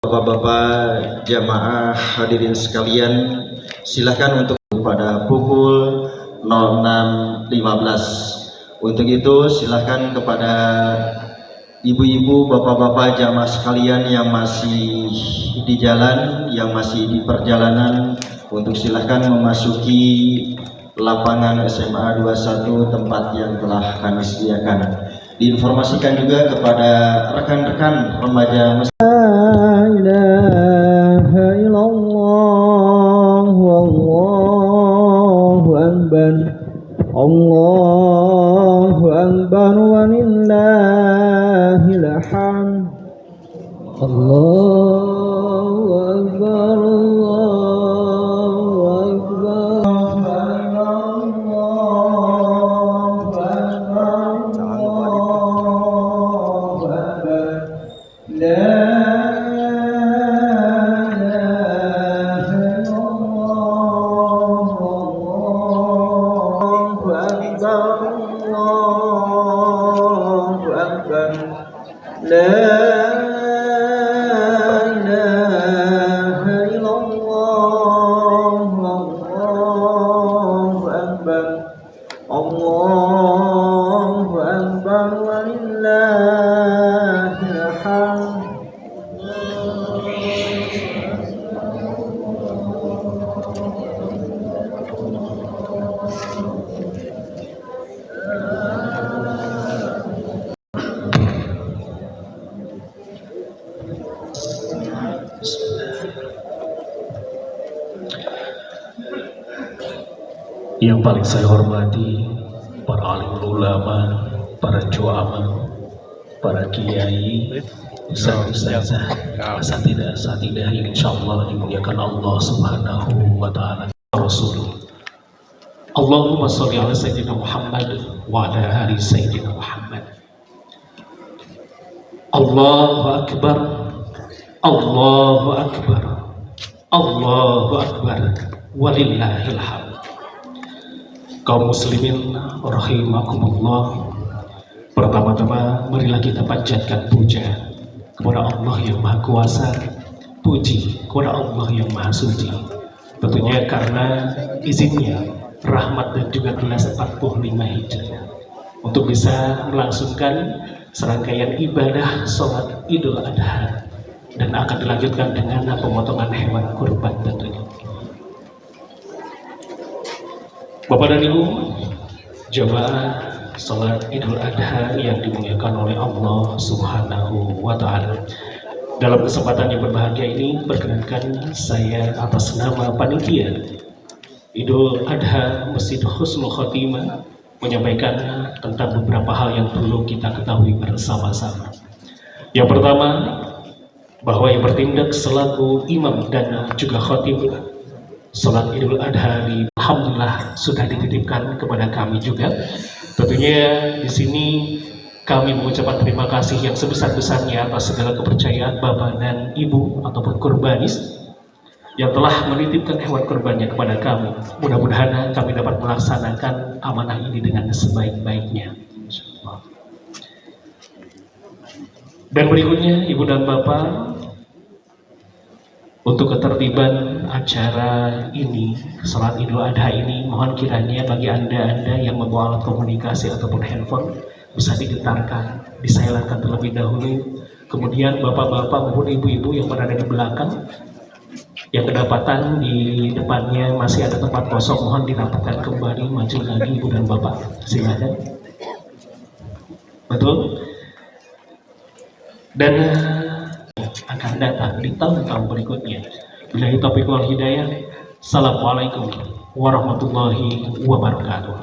Bapak-bapak jamaah hadirin sekalian, silakan untuk pada pukul 06.15. Untuk itu silakan kepada ibu-ibu, bapak-bapak jamaah sekalian yang masih di jalan, yang masih di perjalanan, untuk silahkan memasuki lapangan SMA 21 tempat yang telah kami sediakan. Diinformasikan juga kepada rekan-rekan remaja Allahu Akbar walillahil hamd. Allahu Akbar, Allahu Akbar. Yang paling saya hormati para alim ulama, para juama, para kiai, ustaz-ustazah, asatidah yang insyaallah dimuliakan Allah Subhanahu wa taala. Rasul. Allahumma shalli ala sayyidina Muhammad wa ala ali sayyidina Muhammad. Allahu akbar. Allahu akbar. Allahu akbar. Walillahil hamd. Kaum muslimin rahimakumullah, pertama-tama marilah kita panjatkan puja kepada Allah yang Maha Kuasa, puji kepada Allah yang Maha Suci. Tentunya karena izinnya, rahmat dan juga gelas 45 Hijriah untuk bisa melangsungkan serangkaian ibadah sholat Idul Adha, dan akan dilanjutkan dengan pemotongan hewan kurban tentunya. Bapak dan Ibu, jamaah salat Idul Adha yang dimuliakan oleh Allah Subhanahu wa taala. Dalam kesempatan yang berbahagia ini, perkenankan saya atas nama panitia Idul Adha Masjid Husnul Khotimah menyampaikan tentang beberapa hal yang perlu kita ketahui bersama-sama. Yang pertama, bahwa yang bertindak selaku imam dan juga khatib salat Idul Adha di alhamdulillah sudah dititipkan kepada kami juga. Tentunya di sini kami mengucapkan terima kasih yang sebesar-besarnya atas segala kepercayaan Bapak dan Ibu ataupun kurbanis yang telah menitipkan hewan kurbannya kepada kami. Mudah-mudahan kami dapat melaksanakan amanah ini dengan sebaik-baiknya, insyaallah. Dan berikutnya, Ibu dan Bapak, untuk ketertiban acara ini, salat Idul Adha ini, mohon kiranya bagi anda yang membawa alat komunikasi ataupun handphone bisa digetarkan, disilentkan terlebih dahulu. Kemudian bapak-bapak maupun ibu-ibu yang berada di belakang, yang kedapatan di depannya masih ada tempat kosong, mohon dirapatkan kembali, maju lagi ibu dan bapak, silakan. Betul. Dan akan datang di tahun-tahun berikutnya. Billahi taufiq wal hidayah. Assalamualaikum warahmatullahi wabarakatuh.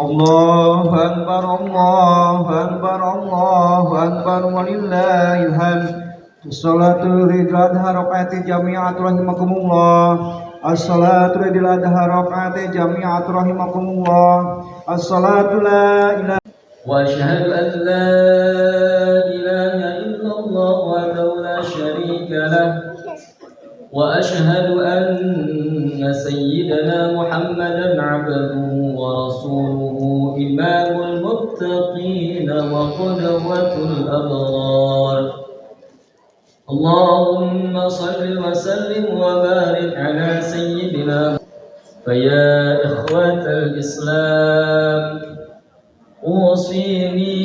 Allahu Akbar, Allahu Akbar, Allahu Akbar walillahil hamd. As-salatu Idul Adha rakaat jami'at rahimakumullah. As-salatu Idul Adha rakaat jami'at rahimakumullah. As-salatu la ilaha وأشهد أن لا إله إلا الله وحده لا شريك له وأشهد أن سيدنا محمدا عبده ورسوله إمام المتقين وقدوة الأبرار اللهم صل وسلم وبارك على سيدنا. فيا إخوة الإسلام أوصيني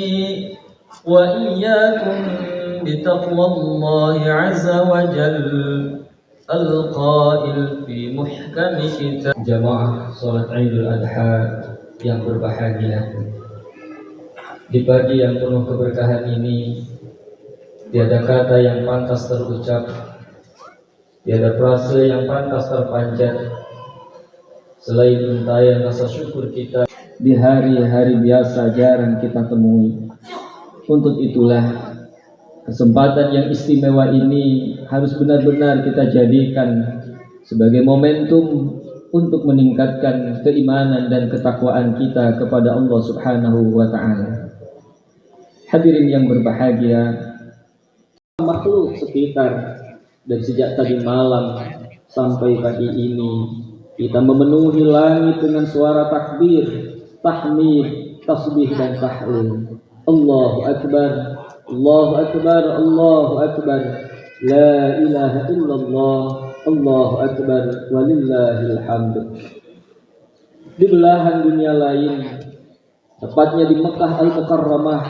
وإياكم بتقوى الله عز وجل القائل في محكم كتاب. Jamaah salat Idul Adha yang berbahagia, di pagi yang penuh keberkahan ini tiada kata yang pantas terucap, tiada frase yang pantas terpanjat selain untayan rasa syukur kita di hari-hari biasa jarang kita temui. Untuk itulah kesempatan yang istimewa ini harus benar-benar kita jadikan sebagai momentum untuk meningkatkan keimanan dan ketakwaan kita kepada Allah Subhanahu wa Ta'ala. Hadirin yang berbahagia, makhluk sekitar, dan sejak tadi malam sampai pagi ini kita memenuhi langit dengan suara takbir, tahmid, tasbih dan tahlil. Allahu Akbar, Allahu Akbar, Allahu Akbar, la ilaha illallah, Allahu Akbar, walillahil hamd. Di belahan dunia lain, tepatnya di Mekah Al-Mukarramah,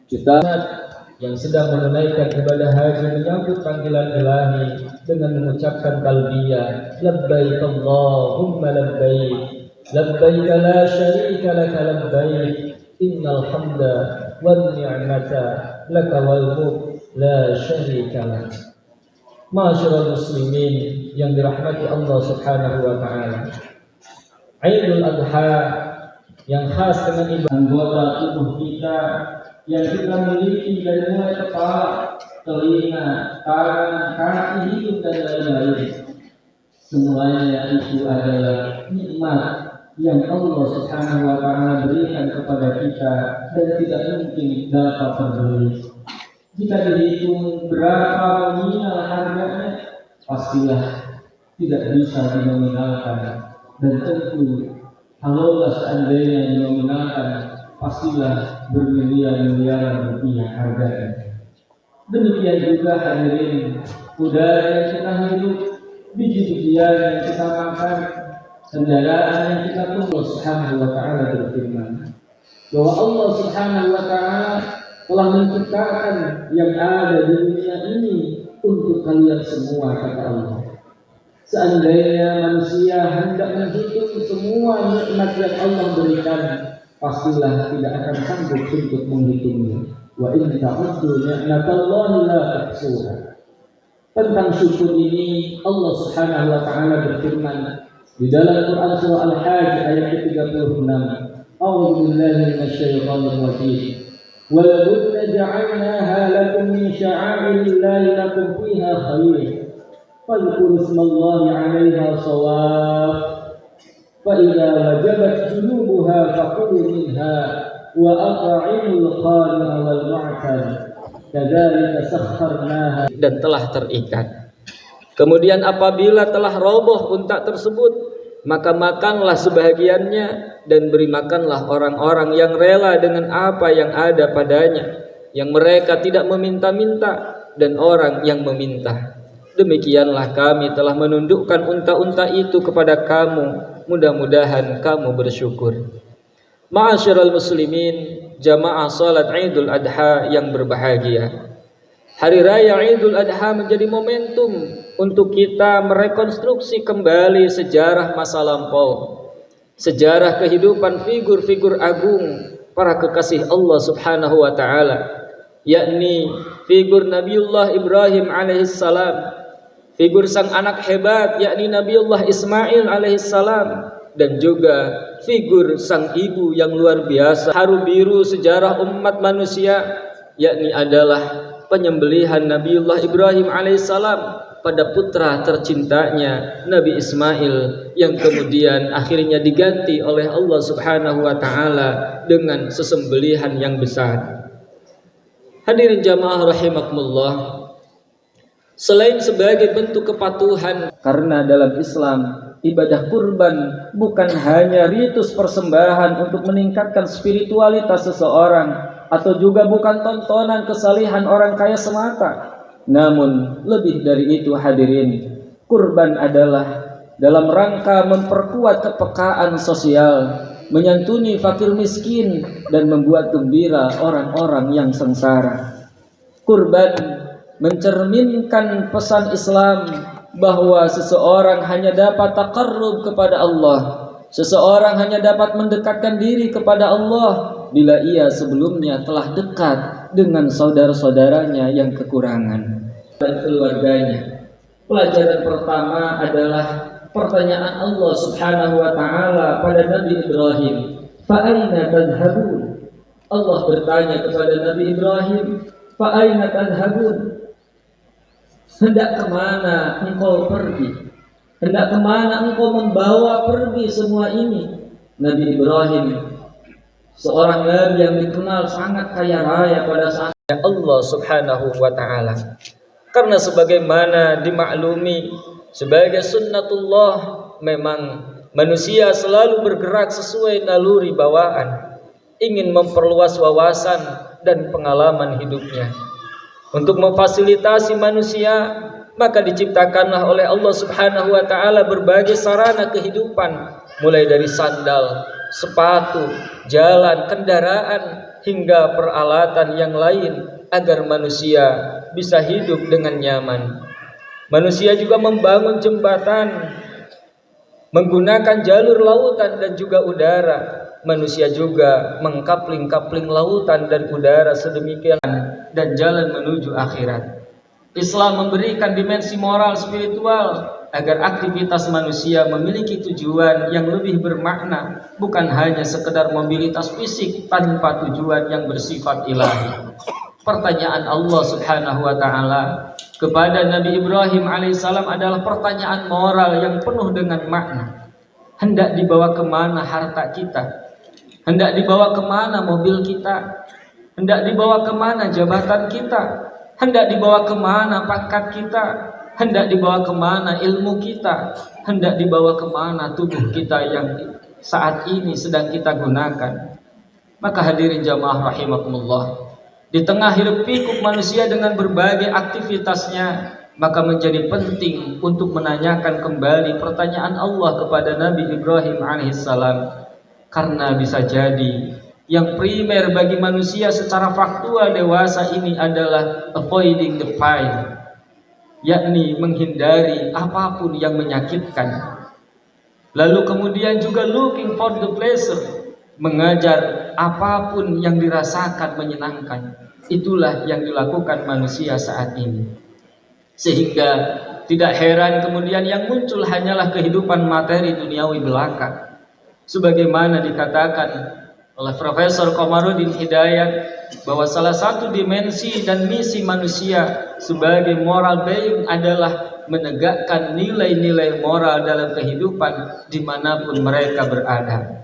jutaan yang sedang menunaikan ibadah haji menyambut panggilan ilahi dengan mengucapkan talbiyah, labbaik Allahumma labbaik, labbaik la syarika laka labbaik, innal hamda wan ni'mata laka wal mulk la syarika lak. Ma'asyiral muslimin yang dirahmati Allah Subhanahu wa Ta'ala, Idul Adha yang khas dengan ibadah anggota tubuh kita yang kita miliki dari mulai kepala, telinga, tangan, kaki, hidung dan lain-lain. Semuanya itu adalah nikmat yang Allah Subhanahu wa Ta'ala berikan kepada kita dan tidak mungkin dapat terbeli. Jika dihitung berapa nominal harganya, pastilah tidak bisa dinominalkan, dan tentu kalaulah seandainya dinominalkan, pastilah bermiliar-miliaran rupiah harganya. Demikian juga hadirin, udara yang kita hidup, biji-bijian yang kita makan, kendaraan yang kita tunggu. Subhanahu wa Ta'ala berfirman bahwa Allah Subhanahu wa Ta'ala telah menciptakan yang ada di dunia ini untuk kalian semua, kata Allah. Seandainya manusia hendak menghitung semua nikmat yang Allah berikan, pastilah tidak akan sanggup untuk menghitungnya. Wa in ta'uddu ni'matallahi la tuhsuha. Tentang syukur ini Allah Subhanahu wa Ta'ala berfirman di dalam Quran surah Al-Hajj ayat ke-36. A'udzu billahi minasyaitonir rajim. Wal budna ja'alnaha lakum min sya'airillahi lakum fiha khair. Fadhkuru ismallahi 'alaiha shawaf. فإذا وجبت جنوبها فكلوا منها وأطعموا القانع والمعتر كذلك سخرناها. Dan telah terikat. Kemudian apabila telah roboh unta tersebut, maka makanlah sebahagiannya dan beri makanlah orang-orang yang rela dengan apa yang ada padanya, yang mereka tidak meminta-minta dan orang yang meminta. Demikianlah kami telah menundukkan unta-unta itu kepada kamu. Mudah-mudahan kamu bersyukur. Ma'asyiral muslimin, jamaah salat Idul Adha yang berbahagia. Hari raya Idul Adha menjadi momentum untuk kita merekonstruksi kembali sejarah masa lampau, sejarah kehidupan figur-figur agung para kekasih Allah Subhanahu wa Ta'ala, yakni figur Nabiullah Ibrahim alaihissalam, figur sang anak hebat yakni Nabiullah Ismail alaihissalam, dan juga figur sang ibu yang luar biasa, haru biru sejarah umat manusia, yakni adalah penyembelihan Nabiullah Ibrahim alaihissalam pada putra tercintanya Nabi Ismail, yang kemudian akhirnya diganti oleh Allah Subhanahu wa Ta'ala dengan sesembelihan yang besar. Hadirin jamaah rahimakumullah, selain sebagai bentuk kepatuhan, karena dalam Islam ibadah kurban bukan hanya ritus persembahan untuk meningkatkan spiritualitas seseorang, atau juga bukan tontonan kesalehan orang kaya semata. Namun lebih dari itu hadirin, kurban adalah dalam rangka memperkuat kepekaan sosial, menyantuni fakir miskin, dan membuat gembira orang-orang yang sengsara. Kurban mencerminkan pesan Islam bahwa seseorang hanya dapat taqarrub kepada Allah, seseorang hanya dapat mendekatkan diri kepada Allah bila ia sebelumnya telah dekat dengan saudara-saudaranya yang kekurangan dan keluarganya. Pelajaran pertama adalah pertanyaan Allah Subhanahu wa taala pada Nabi Ibrahim, "Fa aina tadhhabun?" Allah bertanya kepada Nabi Ibrahim, "Fa aina tadhhabun?" Hendak kemana engkau pergi? Hendak kemana engkau membawa pergi semua ini? Nabi Ibrahim, seorang nabi yang dikenal sangat kaya raya pada saat Allah Subhanahu wa taala. Karena sebagaimana dimaklumi sebagai sunnatullah, memang manusia selalu bergerak sesuai naluri bawaan, ingin memperluas wawasan dan pengalaman hidupnya. Untuk memfasilitasi manusia, maka diciptakanlah oleh Allah Subhanahu wa taala berbagai sarana kehidupan, mulai dari sandal, sepatu, jalan, kendaraan, hingga peralatan yang lain agar manusia bisa hidup dengan nyaman. Manusia juga membangun jembatan, menggunakan jalur lautan dan juga udara. Manusia juga mengkapling-kapling lautan dan udara sedemikian dan jalan menuju akhirat. Islam memberikan dimensi moral spiritual agar aktivitas manusia memiliki tujuan yang lebih bermakna, bukan hanya sekedar mobilitas fisik tanpa tujuan yang bersifat ilahi. Pertanyaan Allah Subhanahu wa taala kepada Nabi Ibrahim alaihissalam adalah pertanyaan moral yang penuh dengan makna. Hendak dibawa kemana harta kita? Hendak dibawa kemana mobil kita? Hendak dibawa kemana jabatan kita? Hendak dibawa kemana pangkat kita? Hendak dibawa kemana ilmu kita? Hendak dibawa kemana tubuh kita yang saat ini sedang kita gunakan? Maka hadirin jamaah rahimakumullah, di tengah hiruk pikuk manusia dengan berbagai aktivitasnya, maka menjadi penting untuk menanyakan kembali pertanyaan Allah kepada Nabi Ibrahim alaihissalam. Karena bisa jadi yang primer bagi manusia secara faktual dewasa ini adalah avoiding the pain, yakni menghindari apapun yang menyakitkan. Lalu kemudian juga looking for the pleasure, mengejar apapun yang dirasakan menyenangkan. Itulah yang dilakukan manusia saat ini. Sehingga tidak heran kemudian yang muncul hanyalah kehidupan materi duniawi belaka. Sebagaimana dikatakan oleh Profesor Komarudin Hidayat bahwa salah satu dimensi dan misi manusia sebagai moral being adalah menegakkan nilai-nilai moral dalam kehidupan dimanapun mereka berada.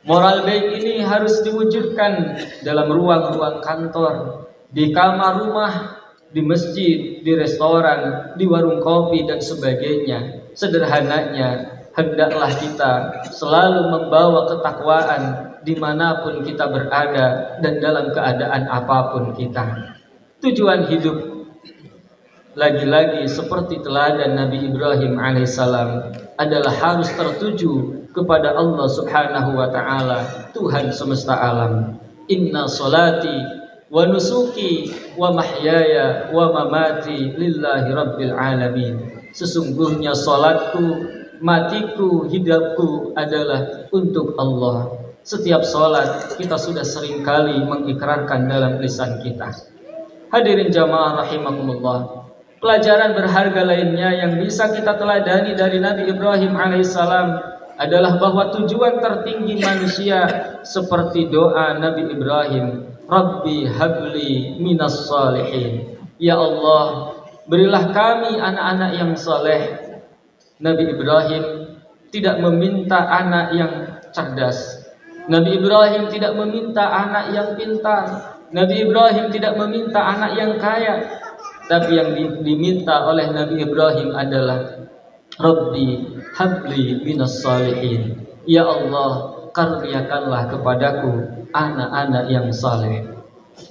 Moral baik ini harus diwujudkan dalam ruang-ruang kantor, di kamar rumah, di masjid, di restoran, di warung kopi dan sebagainya. Sederhananya, hendaklah kita selalu membawa ketakwaan dimanapun kita berada dan dalam keadaan apapun kita. Tujuan hidup lagi-lagi seperti teladan Nabi Ibrahim alaihissalam adalah harus tertuju kepada Allah Subhanahu wa taala, Tuhan semesta alam. Inna salati wa nusuki wa mahyaya wa mamati lillahi rabbil alamin. Sesungguhnya salatku, matiku, hidupku adalah untuk Allah. Setiap salat kita sudah seringkali mengikrarkan dalam lisan kita. Hadirin jamaah rahimakumullah, pelajaran berharga lainnya yang bisa kita teladani dari Nabi Ibrahim alaihissalam adalah bahwa tujuan tertinggi manusia seperti doa Nabi Ibrahim, Rabbi habli minas salihin. Ya Allah, berilah kami anak-anak yang saleh. Nabi Ibrahim tidak meminta anak yang cerdas. Nabi Ibrahim tidak meminta anak yang pintar. Nabi Ibrahim tidak meminta anak yang kaya. Tapi yang diminta oleh Nabi Ibrahim adalah Rabbi habli minas salihin. Ya Allah, karuniakanlah kepadaku anak-anak yang saleh.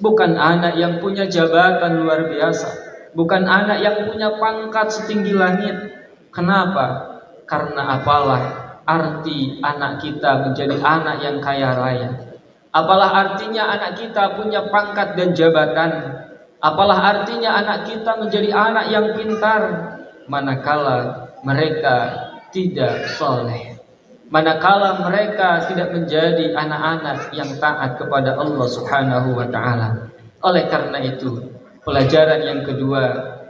bukan anak yang punya jabatan luar biasa, bukan anak yang punya pangkat setinggi langit. Kenapa? Karena apalah arti anak kita menjadi anak yang kaya raya? Apalah artinya anak kita punya pangkat dan jabatan? Apalah artinya anak kita menjadi anak yang pintar manakala mereka tidak soleh, manakala mereka tidak menjadi anak-anak yang taat kepada Allah Subhanahu wa taala. Oleh karena itu, pelajaran yang kedua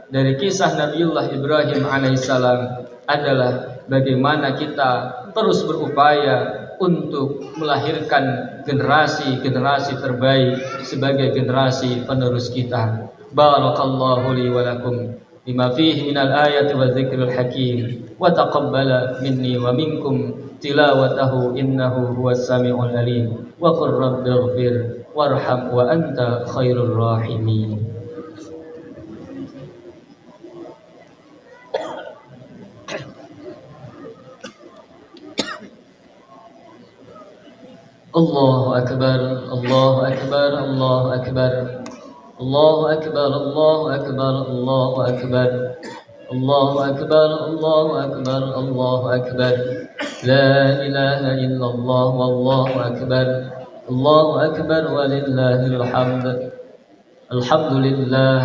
dari kisah Nabiullah Ibrahim alaihissalam adalah bagaimana kita terus berupaya untuk melahirkan generasi-generasi terbaik sebagai generasi penerus kita. Barakallahu li wa lakum bima fihi minal ayati wa dzikril hakim wa taqabbala minni wa minkum tilawatahu innahu huwas samiul alim wa qur rabbighfir warham wa anta khairur rahimin. Allahu akbar, Allahu akbar, Allahu akbar, Allahu akbar, Allahu akbar, Allahu akbar, Allahu akbar, Allahu akbar, Allahu akbar. La ilaha illallah wallahu akbar, Allahu akbar walillahil hamd. Alhamdulillah,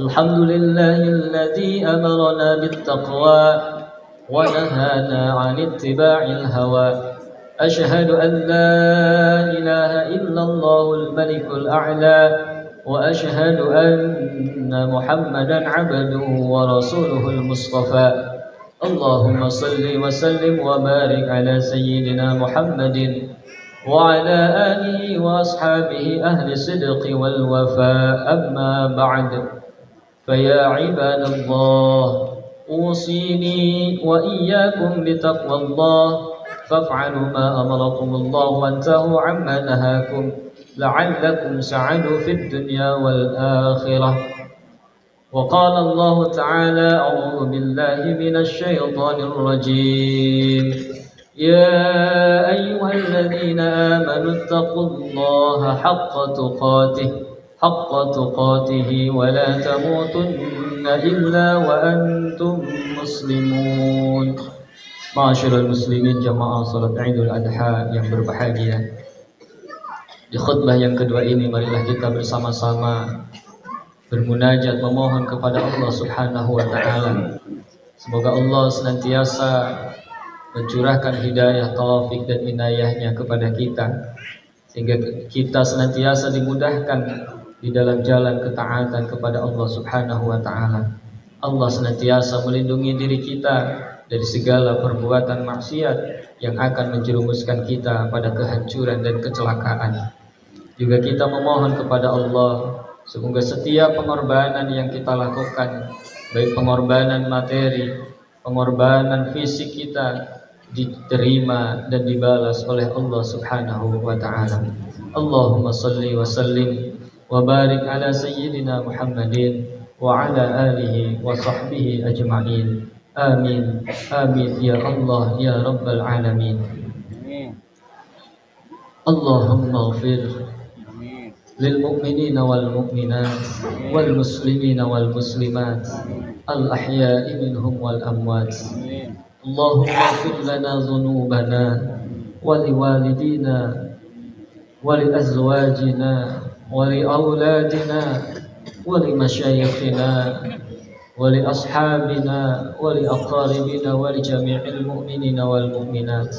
alhamdulillahilladzi amarna bittaqwa wa nahana 'anil ittiba'il hawa. أشهد أن لا إله إلا الله الملك الأعلى وأشهد أن محمدا عبده ورسوله المصطفى. اللهم صل وسلم وبارك على سيدنا محمد وعلى آله وأصحابه أهل الصدق والوفاء. أما بعد، فيا عباد الله، أوصيني وإياكم بتقوى الله، فافعلوا ما أمركم الله وانتهوا عما نهاكم لعلكم سعدوا في الدنيا والآخرة. وقال الله تعالى: أعوذ بالله من الشيطان الرجيم. يا أيها الذين آمنوا اتقوا الله حق تقاته ولا تموتن إلا وأنتم مسلمون. Ma'asyiral muslimin jamaah salat Idul Adha yang berbahagia. Di khutbah yang kedua ini marilah kita bersama-sama bermunajat memohon kepada Allah Subhanahu wa taala. Semoga Allah senantiasa mencurahkan hidayah, taufik dan inayahnya kepada kita, sehingga kita senantiasa dimudahkan di dalam jalan ketaatan kepada Allah Subhanahu wa taala. Allah senantiasa melindungi diri kita dari segala perbuatan maksiat yang akan menjerumuskan kita pada kehancuran dan kecelakaan. Juga kita memohon kepada Allah semoga setiap pengorbanan yang kita lakukan, baik pengorbanan materi, pengorbanan fisik kita, diterima dan dibalas oleh Allah Subhanahu wa taala. Allahumma salli wa sallim wa barik ala sayyidina Muhammadin wa ala alihi wa sahbihi ajma'in. Amin, amin ya Allah ya Rabbal Alamin. Allahumma ighfir lil mu'minina wal mu'minat wal muslimina wal muslimat al ahya'i minhum wal amwat. Allahumma ighfir lana dhunubana wa li walidina wa li azwajina wa li auladina wa li masyayikhina ولأصحابنا ولأقاربنا ولجميع المؤمنين والمؤمنات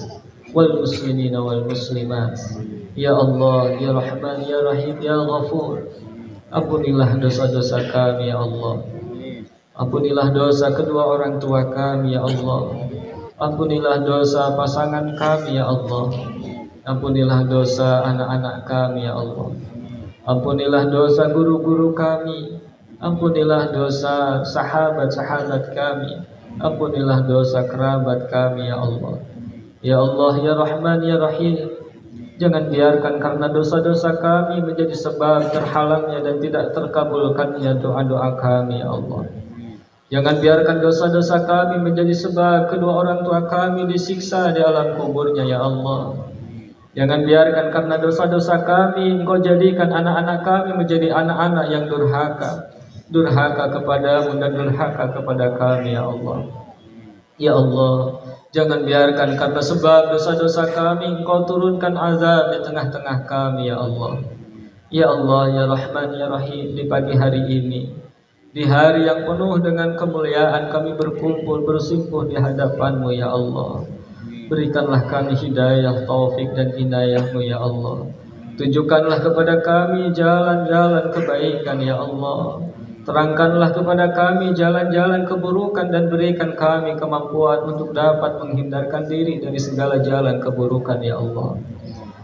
والمسلمين والmuslimat. Ya Allah, Ya Rahman, Ya Rahim, Ya Ghafur, ampunilah dosa-dosa kami ya Allah. Ampunilah dosa kedua orang tua kami ya Allah. Ampunilah dosa pasangan kami ya Allah. Ampunilah dosa anak-anak kami ya Allah. Ampunilah dosa guru-guru kami. Ampunilah dosa sahabat-sahabat kami. Ampunilah dosa kerabat kami ya Allah. Ya Allah, Ya Rahman, Ya Rahim, jangan biarkan karena dosa-dosa kami menjadi sebab terhalangnya dan tidak terkabulkannya doa-doa kami ya Allah. Jangan biarkan dosa-dosa kami menjadi sebab kedua orang tua kami disiksa di alam kuburnya ya Allah. Jangan biarkan karena dosa-dosa kami Engkau jadikan anak-anak kami menjadi anak-anak yang durhaka. Durhaka kepadamu dan durhaka kepada kami ya Allah. Ya Allah, jangan biarkan karena sebab dosa-dosa kami Engkau turunkan azab di tengah-tengah kami ya Allah. Ya Allah, ya Rahman, ya Rahim, di pagi hari ini, di hari yang penuh dengan kemuliaan kami berkumpul bersimpuh di hadapan-Mu ya Allah. Berikanlah kami hidayah, taufik dan inayah-Mu ya Allah. Tunjukkanlah kepada kami jalan-jalan kebaikan ya Allah. Terangkanlah kepada kami jalan-jalan keburukan dan berikan kami kemampuan untuk dapat menghindarkan diri dari segala jalan keburukan ya Allah.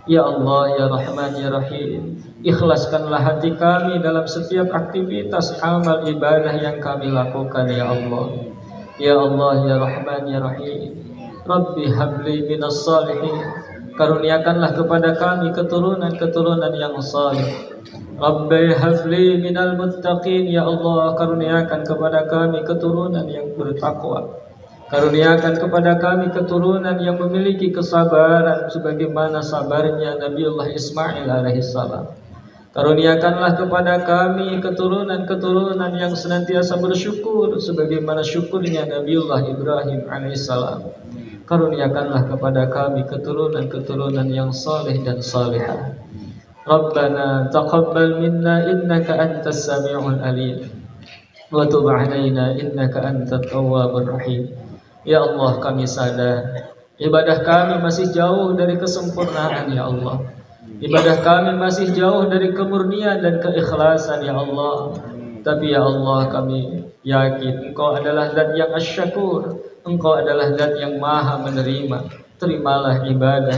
Ya Allah, ya Rahman, ya Rahim, ikhlaskanlah hati kami dalam setiap aktivitas amal ibadah yang kami lakukan ya Allah. Ya Allah, ya Rahman, ya Rahim, Rabbi habli minas salihin, karuniakanlah kepada kami keturunan-keturunan yang salih. Rabbi habli minal muttaqin, ya Allah, karuniakan kepada kami keturunan yang bertakwa. Karuniakan kepada kami keturunan yang memiliki kesabaran sebagaimana sabarnya Nabiullah Ismail alaihissalam. Karuniakanlah kepada kami keturunan-keturunan yang senantiasa bersyukur sebagaimana syukurnya Nabiullah Ibrahim alaihissalam. Karuniakanlah kepada kami keturunan-keturunan yang saleh dan salihah. Rabbana taqabbal minna innaka antas sami'ul alim wa tub 'alaina innaka antat tawwabur rahim. Ya Allah, kami sadar ibadah kami masih jauh dari kesempurnaan ya Allah. Ibadah kami masih jauh dari kemurnian dan keikhlasan ya Allah. Tapi ya Allah, kami yakin Engkau adalah Zat yang asy-syakur. Engkau adalah Zat yang maha menerima. Terimalah ibadah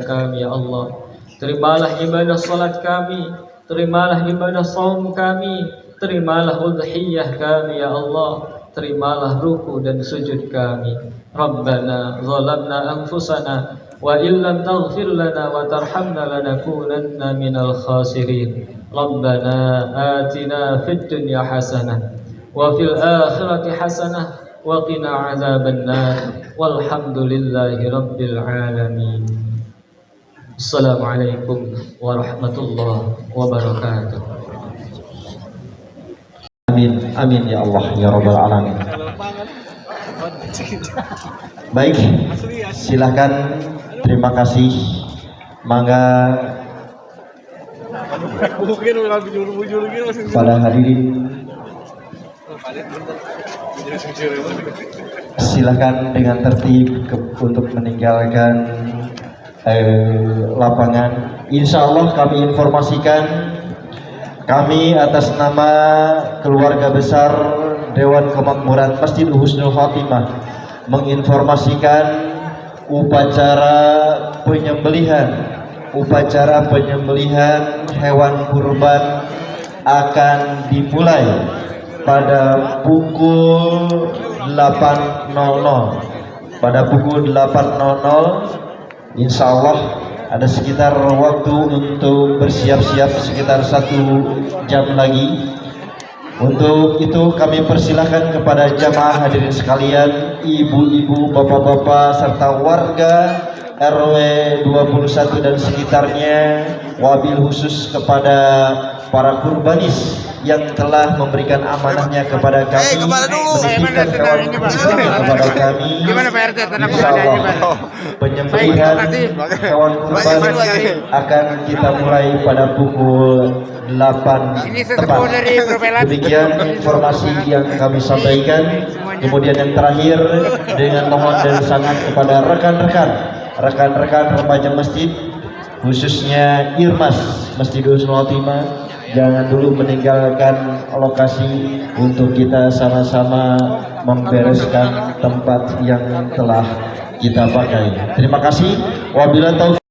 kami ya Allah. Terimalah ibadah salat kami, terimalah ibadah saum kami, terimalah udhiyah kami ya Allah. Terimalah ruku dan sujud kami. Rabbana zalamna anfusana wa illam taghfir lana wa tarhamna lanakunanna minal khasirin. Rabbana atina fid dunya hasanah wa fil akhirati hasanah wa qina adzabannar. Walhamdulillahi rabbil alamin. Assalamualaikum warahmatullahi wabarakatuh. Amin, amin ya Allah, ya Rabbal Alamin. Baik, silakan. Terima kasih. Mangga pada hadirin, silakan dengan tertib untuk meninggalkan lapangan. Insya Allah kami informasikan, kami atas nama keluarga besar Dewan Kemakmuran Masjid Husnul Khotimah menginformasikan upacara penyembelihan hewan kurban akan dimulai pada pukul 8.00. Pada pukul 8.00 insya Allah ada sekitar waktu untuk bersiap-siap sekitar 1 jam lagi. Untuk itu kami persilahkan kepada jamaah hadirin sekalian, ibu-ibu, bapak-bapak, serta warga RW 21 dan sekitarnya, wabil khusus kepada para kurbanis yang telah memberikan amanahnya kepada kami, menitipkan kawan kurban kepada kami. Insyaallah penyembelihan kawan kurban akan kita mulai pada pukul 8 tepat. Demikian informasi yang kami sampaikan. Kemudian yang terakhir, dengan mohon dan sangat kepada rekan-rekan remaja masjid, khususnya Irmas Masjid Husnul Khotimah, jangan dulu meninggalkan lokasi untuk kita sama-sama membereskan tempat yang telah kita pakai. Terima kasih. Wabillahi taufiq.